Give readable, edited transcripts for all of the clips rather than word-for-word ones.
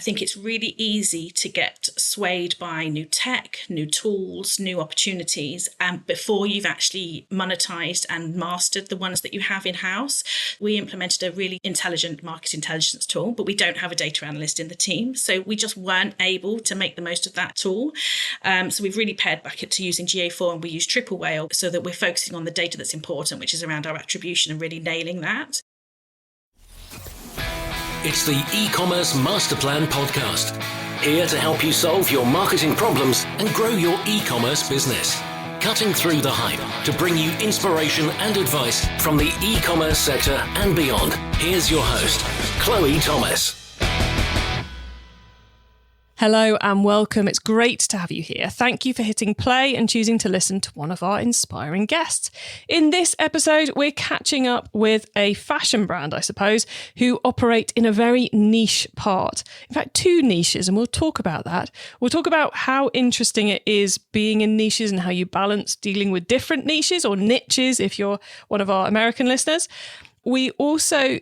think it's really easy to get swayed by new tech, new tools, new opportunities, before you've actually monetized and mastered the ones that you have in-house. We implemented a really intelligent market intelligence tool, but we don't have a data analyst in the team. So we just weren't able to make the most of that tool. So we've really pared back to using GA4, and we use Triple Whale so that we're focusing on the data that's important, which is around our attribution and really nailing that. It's the eCommerce Master Plan podcast, here to help you solve your marketing problems and grow your e-commerce business. Cutting through the hype to bring you inspiration and advice from the e-commerce sector and beyond. Here's your host, Chloe Thomas. Hello and welcome. It's great to have you here. Thank you for hitting play and choosing to listen to one of our inspiring guests. In this episode, we're catching up with a fashion brand, I suppose, who operate in a very niche part. In fact, two niches, and we'll talk about that. We'll talk about how interesting it is being in niches and how you balance dealing with different niches, or niches if you're one of our American listeners. We also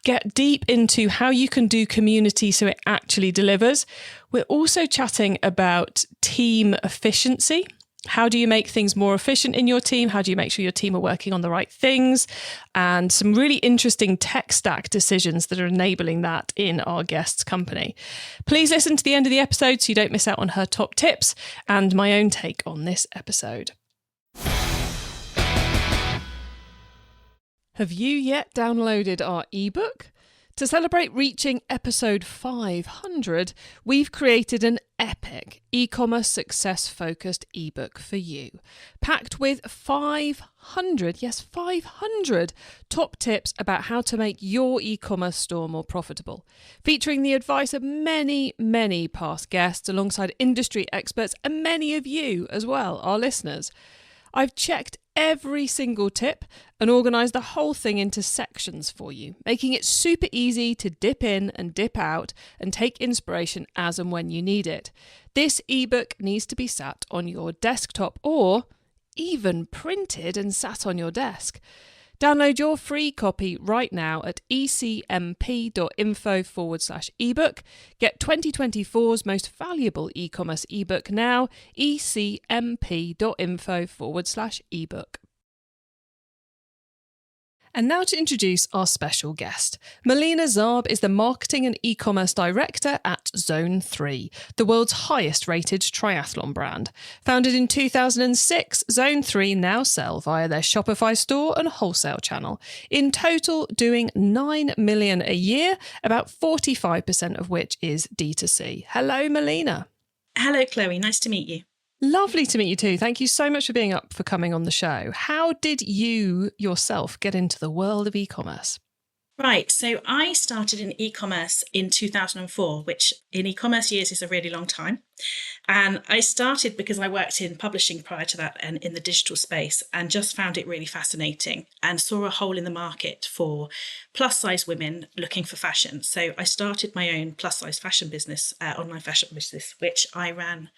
get deep into how you can do community so it actually delivers. We're also chatting about team efficiency. How do you make things more efficient in your team? How do you make sure your team are working on the right things? And some really interesting tech stack decisions that are enabling that in our guest's company. Please listen to the end of the episode so you don't miss out on her top tips and my own take on this episode. Have you yet downloaded our ebook? To celebrate reaching episode 500, we've created an epic e-commerce success-focused ebook for you, packed with 500 top tips about how to make your e-commerce store more profitable, featuring the advice of many past guests alongside industry experts and many of you as well, our listeners. I've checked every single tip and organised the whole thing into sections for you, making it super easy to dip in and dip out and take inspiration as and when you need it. This ebook needs to be sat on your desktop or even printed and sat on your desk. Download your free copy right now at ecmp.info/ebook. Get 2024's most valuable e-commerce ebook now, ecmp.info/ebook. And now to introduce our special guest. Malina Zarb is the Marketing and E-commerce Director at Zone3, the world's highest rated triathlon brand. Founded in 2006, Zone3 now sell via their Shopify store and wholesale channel. In total, doing $9 million a year, about 45% of which is D2C. Hello, Malina. Hello, Chloe. Nice to meet you. Lovely to meet you too. Thank you so much for coming on the show. How did you yourself get into the world of e-commerce? Right. So I started in e-commerce in 2004, which in e-commerce years is a really long time. And I started because I worked in publishing prior to that and in the digital space, and just found it really fascinating and saw a hole in the market for plus size women looking for fashion. So I started my own plus size fashion business, online fashion business, which I ran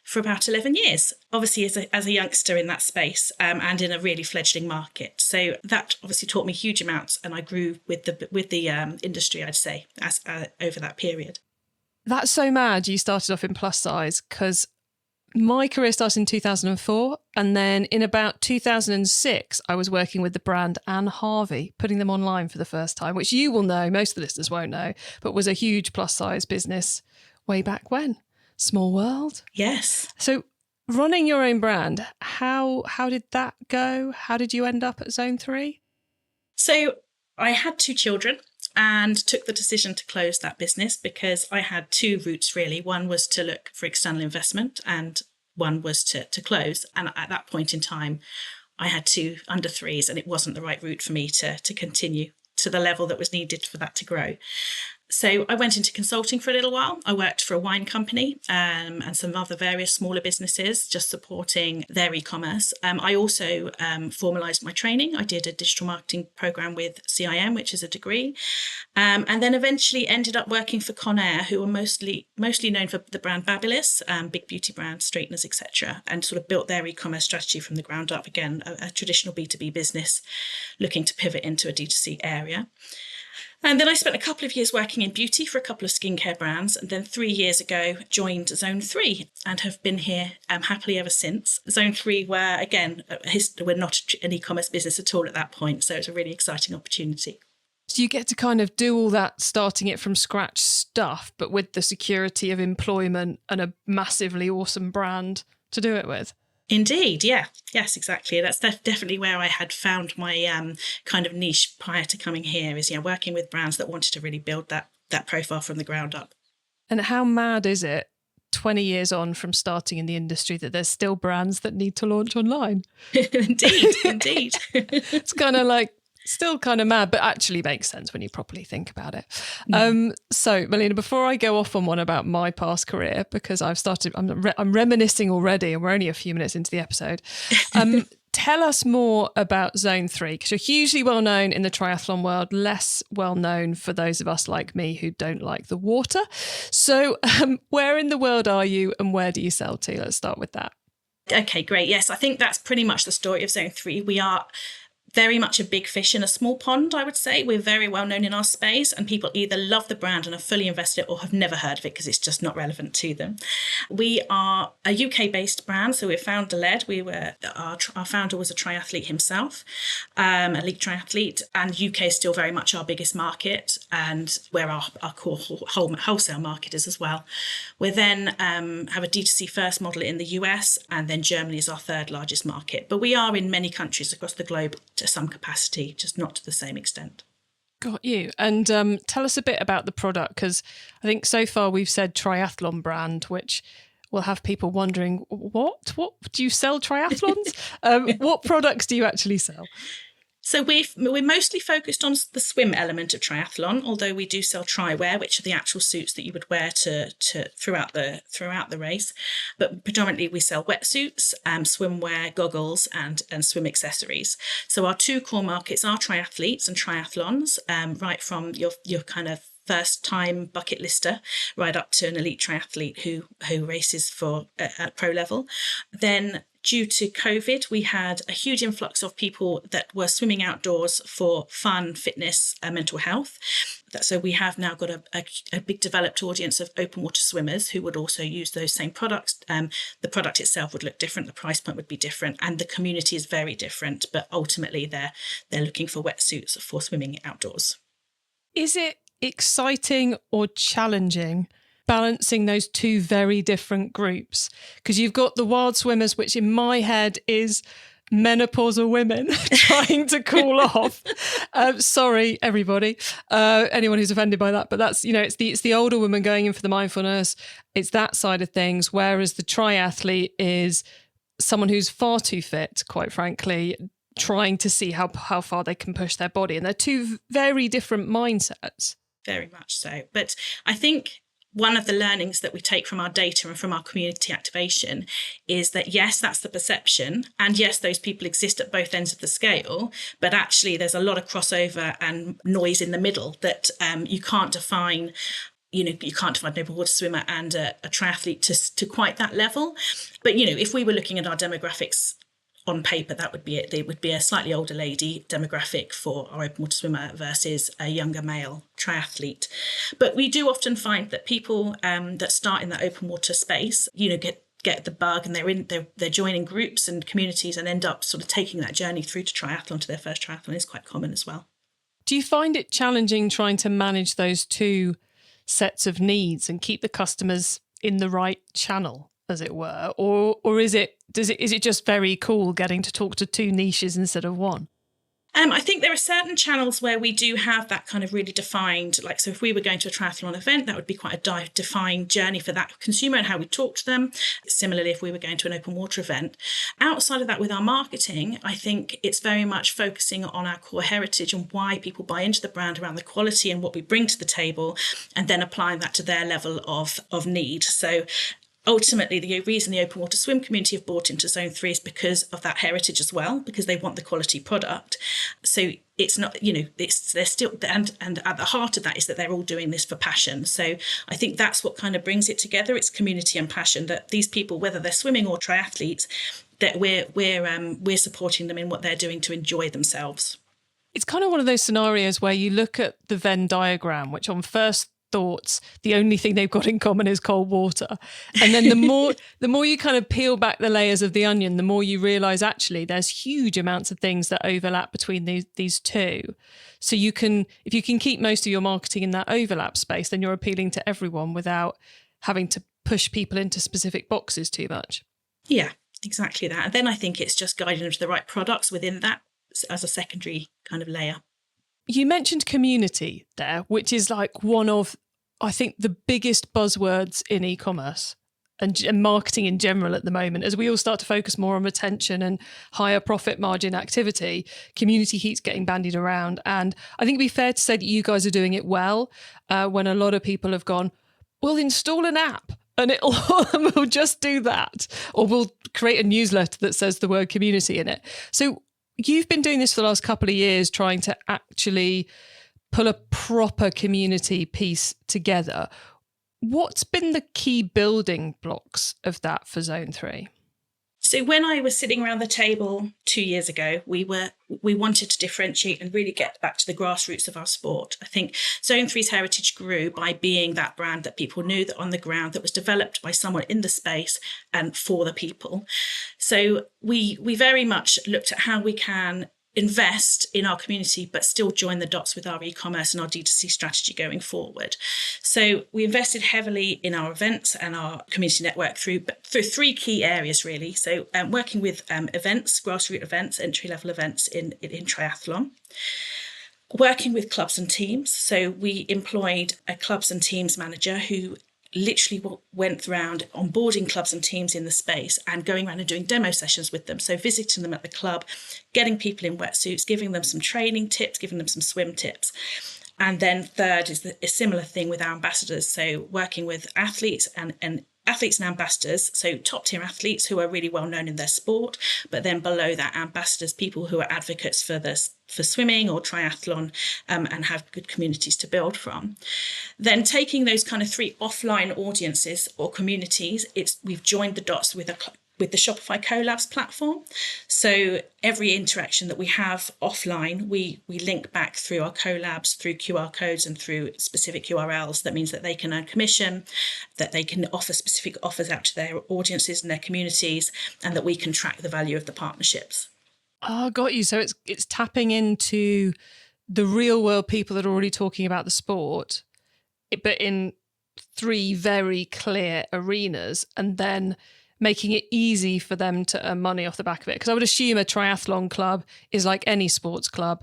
for about 11 years, obviously as a youngster in that space, and in a really fledgling market. So that obviously taught me huge amounts, and I grew with the industry, I'd say, as over that period. That's so mad you started off in plus size, because my career started in 2004, and then in about 2006, I was working with the brand Anne Harvey, putting them online for the first time, which you will know, most of the listeners won't know, but was a huge plus size business way back when. Small world. Yes. So running your own brand, how did that go? How did you end up at Zone3? So I had 2 children and took the decision to close that business because I had 2 routes really. One was to look for external investment and one was to close. And at that point in time, I had 2 under 3s and it wasn't the right route for me to continue to the level that was needed for that to grow. So I went into consulting for a little while. I worked for a wine company and some other various smaller businesses, just supporting their e-commerce. I also formalised my training. I did a digital marketing programme with CIM, which is a degree, and then eventually ended up working for Conair, who are mostly known for the brand Babylus, big beauty brand, straighteners, etc., and sort of built their e-commerce strategy from the ground up. Again, a traditional B2B business looking to pivot into a D2C area. And then I spent a couple of years working in beauty for a couple of skincare brands. And then 3 years ago, joined Zone3 and have been here happily ever since. Zone3 were, again, we're not an e-commerce business at all at that point. So it's a really exciting opportunity. So you get to kind of do all that starting it from scratch stuff, but with the security of employment and a massively awesome brand to do it with. Indeed, yeah. Yes, exactly. That's definitely where I had found my kind of niche prior to coming here is, working with brands that wanted to really build that profile from the ground up. And how mad is it 20 years on from starting in the industry that there's still brands that need to launch online? Indeed. It's kind of like still kind of mad, but actually makes sense when you properly think about it. So, Malina, before I go off on one about my past career, because I'm reminiscing already, and we're only a few minutes into the episode. Tell us more about Zone3, because you're hugely well known in the triathlon world, less well known for those of us like me who don't like the water. So, where in the world are you, and where do you sell to? Let's start with that. Okay, great. Yes, I think that's pretty much the story of Zone3. We are very much a big fish in a small pond, I would say. We're very well known in our space, and people either love the brand and are fully invested or have never heard of it because it's just not relevant to them. We are a UK-based brand, so we're founder-led. Our founder was a triathlete himself, elite triathlete, and UK is still very much our biggest market and where our core wholesale market is as well. We then have a D2C first model in the US, and then Germany is our third largest market. But we are in many countries across the globe to some capacity, just not to the same extent. Got you. And tell us a bit about the product, because I think so far we've said triathlon brand, which will have people wondering, what do you sell triathlons? What products do you actually sell? So we're mostly focused on the swim element of triathlon, although we do sell tri-wear, which are the actual suits that you would wear to throughout the race. But predominantly we sell wetsuits, swimwear, goggles, and swim accessories. So our two core markets are triathletes and triathlons, right from your kind of first time bucket lister right up to an elite triathlete who races for at pro level. Then due to COVID, we had a huge influx of people that were swimming outdoors for fun, fitness, and mental health. So we have now got a big developed audience of open water swimmers who would also use those same products. The product itself would look different, the price point would be different, and the community is very different. But ultimately, they're looking for wetsuits for swimming outdoors. Is it exciting or challenging balancing those two very different groups? Because you've got the wild swimmers, which in my head is menopausal women trying to cool off. Sorry, everybody, anyone who's offended by that, but that's, it's the older woman going in for the mindfulness. It's that side of things. Whereas the triathlete is someone who's far too fit, quite frankly, trying to see how far they can push their body. And they're two very different mindsets. Very much so. But I think one of the learnings that we take from our data and from our community activation is that, yes, that's the perception. And yes, those people exist at both ends of the scale. But actually, there's a lot of crossover and noise in the middle that you can't define. You can't define an open water swimmer and a triathlete to quite that level. But, if we were looking at our demographics on paper, that would be it. There would be a slightly older lady demographic for our open water swimmer versus a younger male triathlete. But we do often find that people that start in that open water space, get the bug, and they're joining groups and communities and end up sort of taking that journey through to triathlon, to their first triathlon, is quite common as well. Do you find it challenging trying to manage those two sets of needs and keep the customers in the right channel, as it were, or is it just very cool getting to talk to two niches instead of one? I think there are certain channels where we do have that kind of really defined, so if we were going to a triathlon event, that would be quite a defined journey for that consumer and how we talk to them. Similarly, if we were going to an open water event. Outside of that, with our marketing, I think it's very much focusing on our core heritage and why people buy into the brand around the quality and what we bring to the table, and then applying that to their level of need. So ultimately, the reason the open water swim community have bought into Zone3 is because of that heritage as well, because they want the quality product. So it's not, they're still, and at the heart of that is that they're all doing this for passion. So I think that's what kind of brings it together. It's community and passion, that these people, whether they're swimming or triathletes, that we're supporting them in what they're doing to enjoy themselves. It's kind of one of those scenarios where you look at the Venn diagram, which on first thoughts, the only thing they've got in common is cold water. And then the more you kind of peel back the layers of the onion, the more you realise actually there's huge amounts of things that overlap between these two. So if you can keep most of your marketing in that overlap space, then you're appealing to everyone without having to push people into specific boxes too much. Yeah, exactly that. And then I think it's just guiding them to the right products within that as a secondary kind of layer. You mentioned community there, which is like one of, I think, the biggest buzzwords in e-commerce and marketing in general at the moment. As we all start to focus more on retention and higher profit margin activity, community keeps getting bandied around. And I think it'd be fair to say that you guys are doing it well when a lot of people have gone, we'll install an app and we'll just do that. Or we'll create a newsletter that says the word community in it. So you've been doing this for the last couple of years, trying to actually pull a proper community piece together. What's been the key building blocks of that for Zone3? So when I was sitting around the table 2 years ago, we wanted to differentiate and really get back to the grassroots of our sport. I think Zone3's heritage grew by being that brand that people knew, that on the ground, that was developed by someone in the space and for the people. So we very much looked at how we can invest in our community, but still join the dots with our e-commerce and our D2C strategy going forward. So we invested heavily in our events and our community network through three key areas, really. So working with events, grassroots events, entry-level events in triathlon. Working with clubs and teams. So we employed a clubs and teams manager who literally went around onboarding clubs and teams in the space and going around and doing demo sessions with them. So visiting them at the club, getting people in wetsuits, giving them some training tips, giving them some swim tips. And then third is a similar thing with our ambassadors. So working with athletes and athletes and ambassadors, so top tier athletes who are really well known in their sport, but then below that, ambassadors, people who are advocates for swimming or triathlon and have good communities to build from. Then taking those kind of three offline audiences or communities, we've joined the dots with the Shopify Collabs platform. So every interaction that we have offline, we link back through our collabs, through QR codes and through specific URLs. That means that they can earn commission, that they can offer specific offers out to their audiences and their communities, and that we can track the value of the partnerships. Oh, got you. So it's tapping into the real world people that are already talking about the sport, but in three very clear arenas, and then making it easy for them to earn money off the back of it. Because I would assume a triathlon club is like any sports club,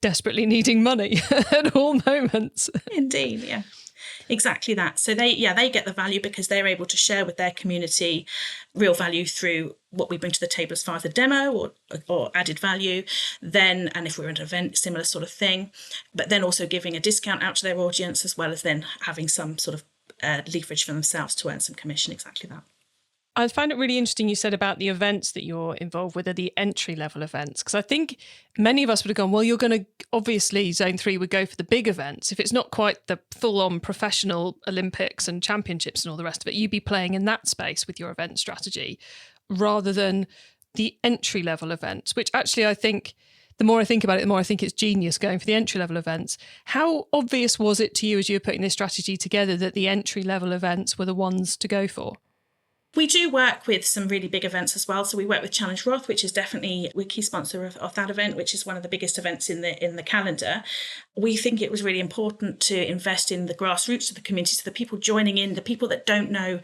desperately needing money at all moments. Indeed, yeah. Exactly that. So they get the value because they're able to share with their community real value through what we bring to the table as far as the demo or added value. Then, and if we're at an event, similar sort of thing, but then also giving a discount out to their audience, as well as then having some sort of leverage for themselves to earn some commission. Exactly that. I found it really interesting you said about the events that you're involved with are the entry-level events, because I think many of us would have gone, well, you're going to, obviously Zone3 would go for the big events. If it's not quite the full-on professional Olympics and championships and all the rest of it, you'd be playing in that space with your event strategy rather than the entry-level events, which actually I think, the more I think about it, the more I think it's genius going for the entry-level events. How obvious was it to you as you were putting this strategy together that the entry-level events were the ones to go for? We do work with some really big events as well. So we work with Challenge Roth, which is definitely we're key sponsor of that event, which is one of the biggest events in the calendar. We think it was really important to invest in the grassroots of the community, so the people joining in, the people that don't know,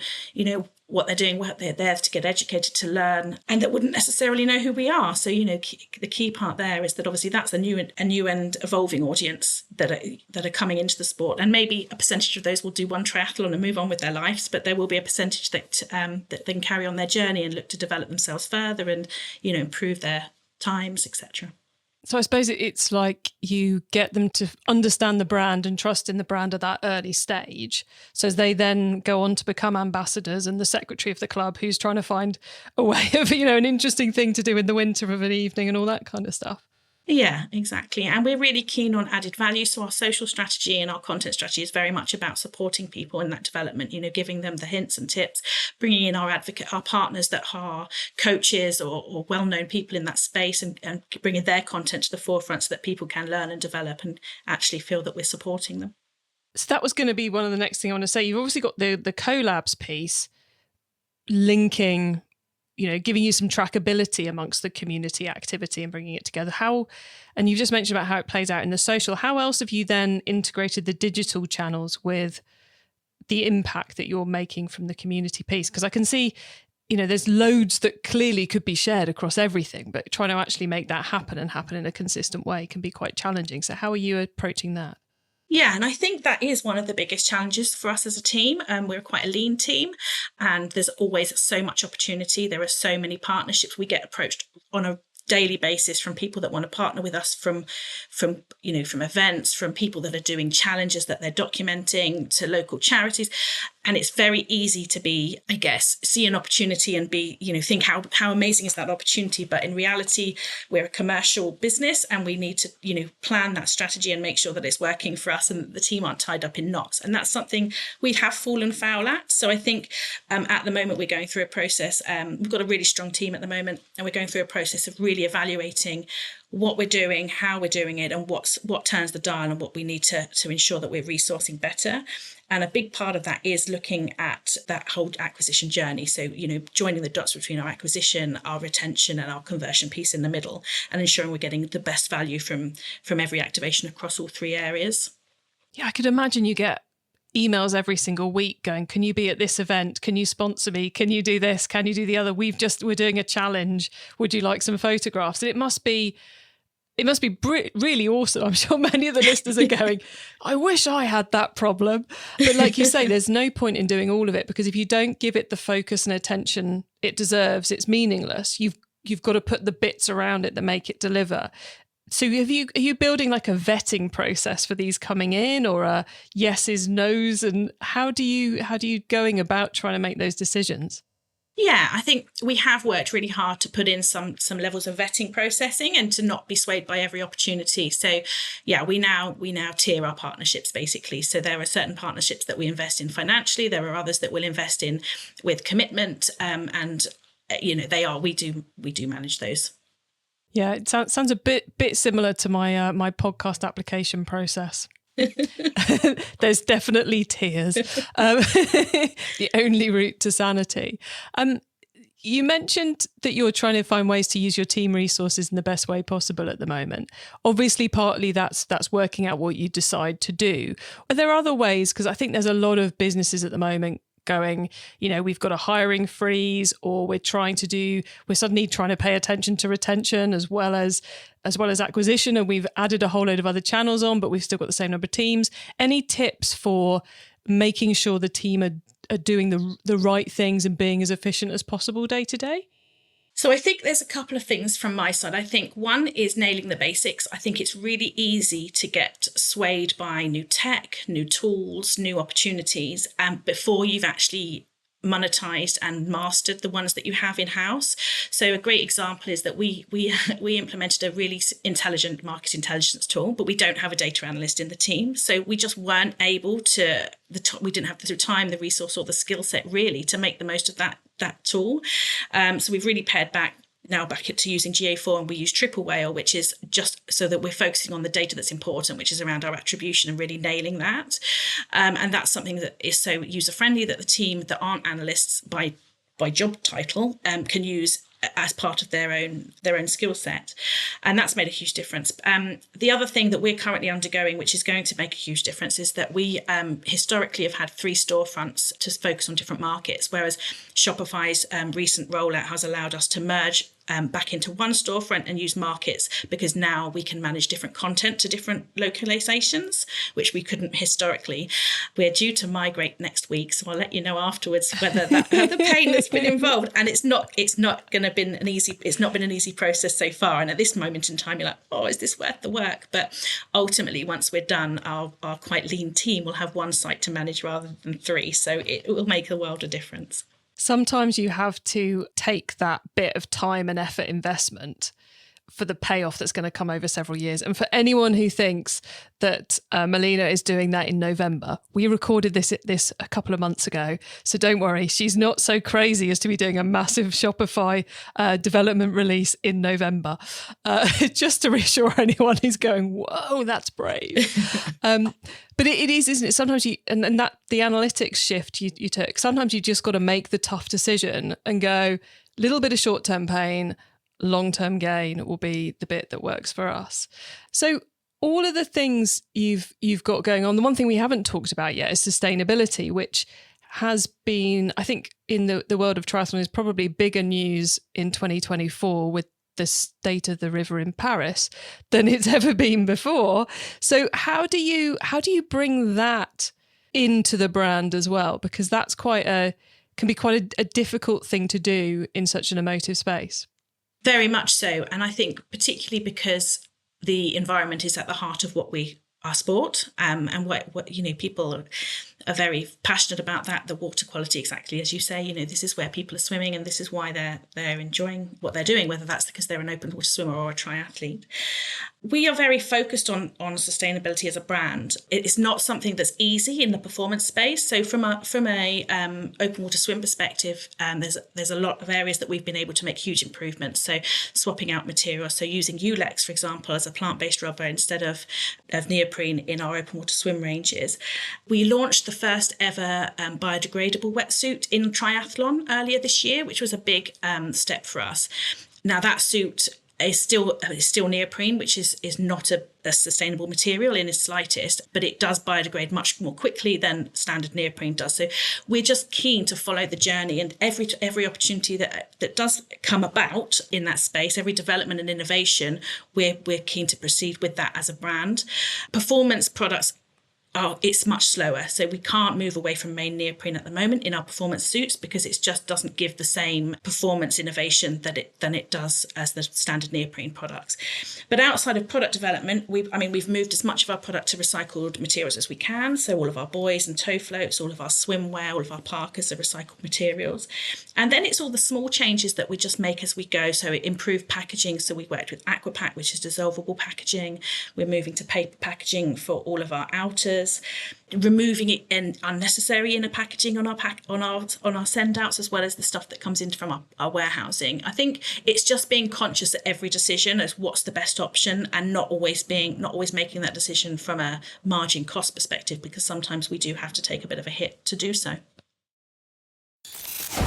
what they're doing, what they're there to get educated, to learn, and that wouldn't necessarily know who we are. So, the key part there is that obviously that's a new and evolving audience that are coming into the sport. And maybe a percentage of those will do one triathlon and move on with their lives, but there will be a percentage that they can carry on their journey and look to develop themselves further and, improve their times, etc. So I suppose it's like you get them to understand the brand and trust in the brand at that early stage. So as they then go on to become ambassadors and the secretary of the club who's trying to find a way of, an interesting thing to do in the winter of an evening and all that kind of stuff. Yeah, exactly. And we're really keen on added value. So our social strategy and our content strategy is very much about supporting people in that development, giving them the hints and tips, bringing in our partners that are coaches or well-known people in that space, and bringing their content to the forefront so that people can learn and develop and actually feel that we're supporting them. So that was going to be one of the next thing I want to say. You've obviously got the collabs piece linking, giving you some trackability amongst the community activity and bringing it together. And you've just mentioned about how it plays out in the social. How else have you then integrated the digital channels with the impact that you're making from the community piece? Because I can see, there's loads that clearly could be shared across everything, but trying to actually make that happen in a consistent way can be quite challenging. So how are you approaching that? Yeah, and I think that is one of the biggest challenges for us as a team. We're quite a lean team, and there's always so much opportunity. There are so many partnerships. We get approached on a daily basis from people that want to partner with us, from events, from people that are doing challenges that they're documenting, to local charities. And it's very easy to be, I guess, see an opportunity and think how amazing is that opportunity. But in reality, we're a commercial business, and we need to, plan that strategy and make sure that it's working for us and that the team aren't tied up in knots. And that's something we have fallen foul at. So I think at the moment we're going through a process. We've got a really strong team at the moment, and we're going through a process of really evaluating what we're doing, how we're doing it, and what turns the dial, and what we need to ensure that we're resourcing better. And a big part of that is looking at that whole acquisition journey. So, joining the dots between our acquisition, our retention, and our conversion piece in the middle, and ensuring we're getting the best value from every activation across all three areas. Yeah, I could imagine you get emails every single week going, can you be at this event? Can you sponsor me? Can you do this? Can you do the other? We're doing a challenge. Would you like some photographs? And it must be really awesome. I'm sure many of the listeners are going, I wish I had that problem. But like you say, there's no point in doing all of it, because if you don't give it the focus and attention it deserves, it's meaningless. You've got to put the bits around it that make it deliver. So are you building like a vetting process for these coming in, or a yeses, nos? And how do you going about trying to make those decisions? Yeah, I think we have worked really hard to put in some levels of vetting processing, and to not be swayed by every opportunity. So yeah, we now tier our partnerships basically. So there are certain partnerships that we invest in financially. There are others that we'll invest in with commitment, and we do manage those. Yeah, it sounds a bit similar to my podcast application process. There's definitely tiers. The only route to sanity. You mentioned that you're trying to find ways to use your team resources in the best way possible at the moment. Obviously, partly that's working out what you decide to do. Are there other ways? Because I think there's a lot of businesses at the moment going, we've got a hiring freeze, or we're suddenly trying to pay attention to retention as well as acquisition, and we've added a whole load of other channels on, but we've still got the same number of teams. Any tips for making sure the team are doing the right things and being as efficient as possible day to day? So I think there's a couple of things from my side. I think one is nailing the basics. I think it's really easy to get swayed by new tech, new tools, new opportunities, before you've actually monetized and mastered the ones that you have in-house. So a great example is that we implemented a really intelligent market intelligence tool, but we don't have a data analyst in the team. So we just weren't able to, we didn't have the time, the resource, or the skill set really to make the most of that tool. So we've really pared back to using GA4, and we use Triple Whale, which is just so that we're focusing on the data that's important, which is around our attribution, and really nailing that. And that's something that is so user-friendly that the team that aren't analysts by job title can use as part of their own skill set. And that's made a huge difference. The other thing that we're currently undergoing, which is going to make a huge difference, is that we historically have had 3 storefronts to focus on different markets, whereas Shopify's recent rollout has allowed us to merge back into one storefront and use markets, because now we can manage different content to different localizations, which we couldn't historically. We're due to migrate next week, so I'll let you know afterwards whether the pain that's been involved. And it's not been an easy process so far. And at this moment in time, you're like, oh, is this worth the work? But ultimately, once we're done, our quite lean team will have one site to manage rather than 3. So it will make a world of difference. Sometimes you have to take that bit of time and effort investment for the payoff that's going to come over several years. And for anyone who thinks that Malina is doing that in November, we recorded this a couple of months ago. So don't worry, she's not so crazy as to be doing a massive Shopify development release in November. Just to reassure anyone who's going, whoa, that's brave. But it is, isn't it? Sometimes and that the analytics shift you took, sometimes you just got to make the tough decision and go, little bit of short-term pain, long-term gain will be the bit that works for us. So all of the things you've got going on, the one thing we haven't talked about yet is sustainability, which has been, I think, in the world of triathlon is probably bigger news in 2024 with the state of the river in Paris than it's ever been before. So how do you bring that into the brand as well? Because that's can be quite a difficult thing to do in such an emotive space. Very much so. And I think particularly because the environment is at the heart of our sport, and what people are very passionate about that, the water quality, exactly as you say. This is where people are swimming, and this is why they're enjoying what they're doing, whether that's because they're an open water swimmer or a triathlete. We are very focused on sustainability as a brand. It's not something that's easy in the performance space. So from a open water swim perspective, there's a lot of areas that we've been able to make huge improvements. So swapping out materials, so using Ulex, for example, as a plant-based rubber instead of neoprene in our open water swim ranges. We launched the first ever biodegradable wetsuit in triathlon earlier this year, which was a big step for us. Now that suit is still neoprene, which is not a sustainable material in its slightest, but it does biodegrade much more quickly than standard neoprene does. So we're just keen to follow the journey, and every opportunity that does come about in that space, every development and innovation, we're keen to proceed with that as a brand. Performance products, it's much slower. So we can't move away from main neoprene at the moment in our performance suits because it just doesn't give the same performance innovation than it does as the standard neoprene products. But outside of product development, we've moved as much of our product to recycled materials as we can. So all of our buoys and toe floats, all of our swimwear, all of our parkas are recycled materials. And then it's all the small changes that we just make as we go. So improved packaging. So we worked with Aquapack, which is dissolvable packaging. We're moving to paper packaging for all of our outers. Removing it and unnecessary inner packaging on our send outs, as well as the stuff that comes in from our warehousing. I think it's just being conscious at every decision as what's the best option, and not always making that decision from a margin cost perspective, because sometimes we do have to take a bit of a hit to do so.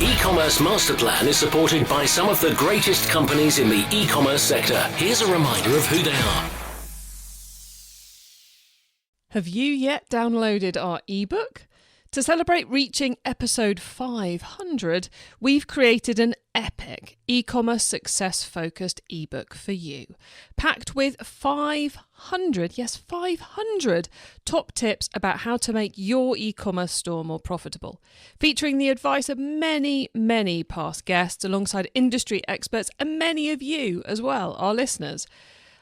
E-commerce Master Plan is supported by some of the greatest companies in the e-commerce sector. Here's a reminder of who they are. Have you yet downloaded our ebook? To celebrate reaching episode 500, we've created an epic e-commerce success-focused ebook for you, packed with 500 top tips about how to make your e-commerce store more profitable, featuring the advice of many, many past guests alongside industry experts and many of you as well, our listeners.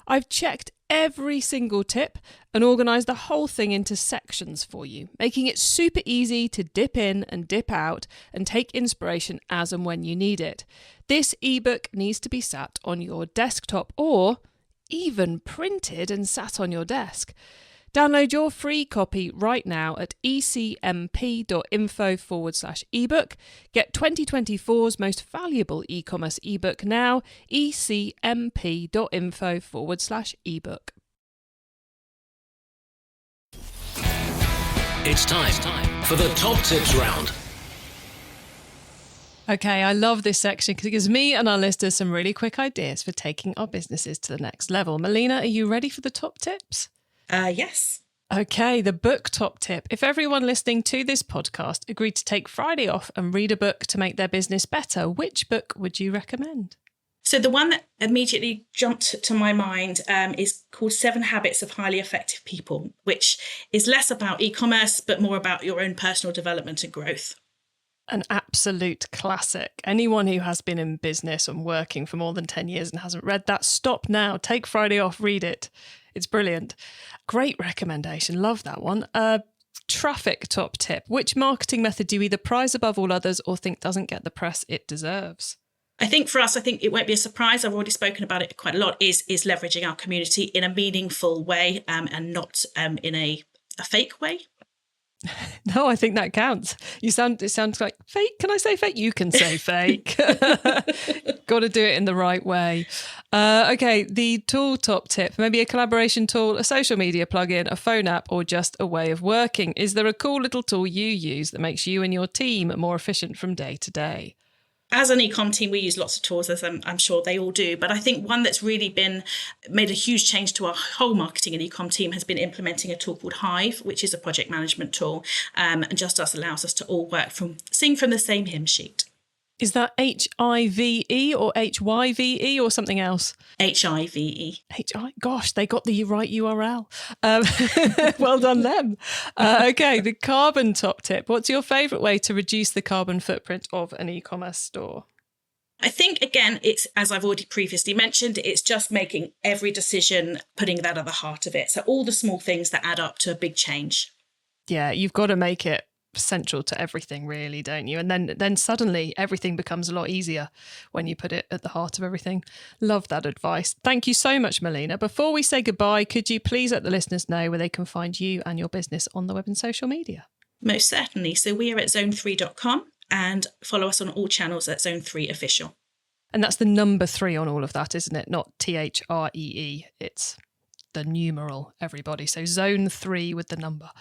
I've checked every single tip and organised the whole thing into sections for you, making it super easy to dip in and dip out and take inspiration as and when you need it. This ebook needs to be sat on your desktop or even printed and sat on your desk. Download your free copy right now at ecmp.info/ebook. Get 2024's most valuable e-commerce ebook now, ecmp.info/ebook. It's time for the top tips round. Okay, I love this section because it gives me and our listeners some really quick ideas for taking our businesses to the next level. Malina, are you ready for the top tips? Yes. Okay, the book top tip. If everyone listening to this podcast agreed to take Friday off and read a book to make their business better, which book would you recommend? So the one that immediately jumped to my mind is called 7 Habits of Highly Effective People, which is less about e-commerce, but more about your own personal development and growth. An absolute classic. Anyone who has been in business and working for more than 10 years and hasn't read that, stop now. Take Friday off, read it. It's brilliant. Great recommendation. Love that one. Traffic top tip. Which marketing method do you either prize above all others or think doesn't get the press it deserves? I think for us, it won't be a surprise. I've already spoken about it quite a lot, is leveraging our community in a meaningful way and not in a fake way. No, I think that counts. It sounds like fake. Can I say fake? You can say fake. Got to do it in the right way. Okay, the tool top tip, maybe a collaboration tool, a social media plugin, a phone app, or just a way of working. Is there a cool little tool you use that makes you and your team more efficient from day to day? As an ecom team, we use lots of tools, as I'm sure they all do. But I think one that's really made a huge change to our whole marketing and ecom team has been implementing a tool called Hive, which is a project management tool, and just allows us to all sing from the same hymn sheet. Is that HIVE or HYVE or something else? HIVE. Gosh, they got the right URL. Well done them. Okay, the carbon top tip. What's your favourite way to reduce the carbon footprint of an e-commerce store? I think, again, it's, as I've already previously mentioned, it's just making every decision, putting that at the heart of it. So all the small things that add up to a big change. Yeah, you've got to make it central to everything, really, don't you? And then suddenly everything becomes a lot easier when you put it at the heart of everything. Love that advice. Thank you so much, Malina. Before we say goodbye, could you please let the listeners know where they can find you and your business on the web and social media? Most certainly. So we are at zone3.com and follow us on all channels at Zone3 Official. And that's the number 3 on all of that, isn't it? Not THREE. It's the numeral, everybody. So Zone3 with the number.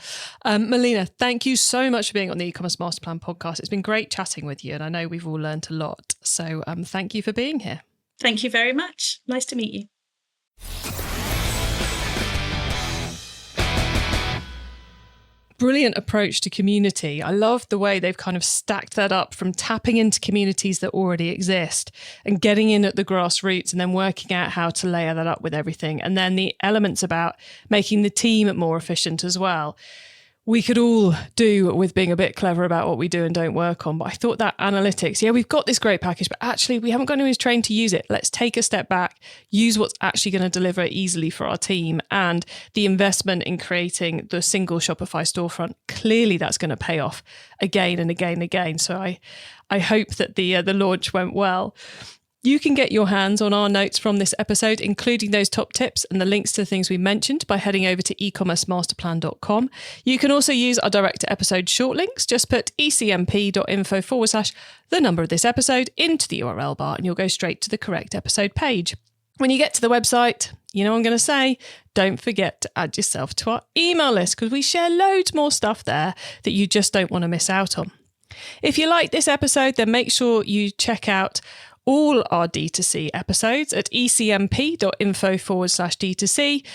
Malina, thank you so much for being on the e-commerce master plan podcast. It's been great chatting with you, and I know we've all learned a lot. So thank you for being here. Thank you very much. Nice to meet you. Brilliant approach to community. I love the way they've kind of stacked that up from tapping into communities that already exist and getting in at the grassroots and then working out how to layer that up with everything. And then the elements about making the team more efficient as well. We could all do with being a bit clever about what we do and don't work on. But I thought that analytics, we've got this great package, but actually we haven't got anyone who's trained to use it. Let's take a step back, use what's actually going to deliver easily for our team, and the investment in creating the single Shopify storefront. Clearly that's going to pay off again and again and again. So I hope that the launch went well. You can get your hands on our notes from this episode, including those top tips and the links to the things we mentioned, by heading over to ecommercemasterplan.com. You can also use our direct to episode short links. Just put ecmp.info/the number of this episode into the URL bar and you'll go straight to the correct episode page. When you get to the website, you know what I'm going to say, don't forget to add yourself to our email list, because we share loads more stuff there that you just don't want to miss out on. If you like this episode, then make sure you check out all our D2C episodes at ecmp.info/D2C,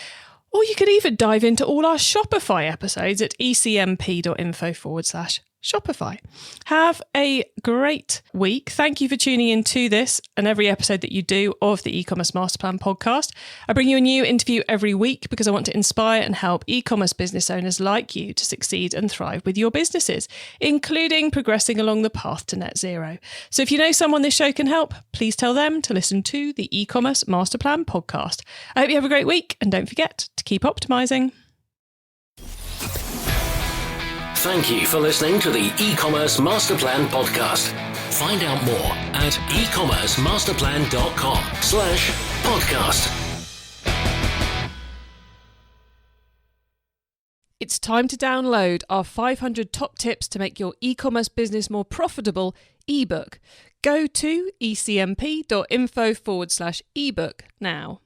or you could even dive into all our Shopify episodes at ecmp.info/Shopify. Have a great week. Thank you for tuning in to this and every episode that you do of the e-commerce master plan podcast. I bring you a new interview every week because I want to inspire and help e-commerce business owners like you to succeed and thrive with your businesses, including progressing along the path to net zero. So if you know someone this show can help, please tell them to listen to the e-commerce master plan podcast. I hope you have a great week, and don't forget to keep optimizing. Thank you for listening to the e-commerce master plan podcast. Find out more at ecommercemasterplan.com/podcast. It's time to download our 500 top tips to make your e-commerce business more profitable ebook. Go to ecmp.info/ebook now.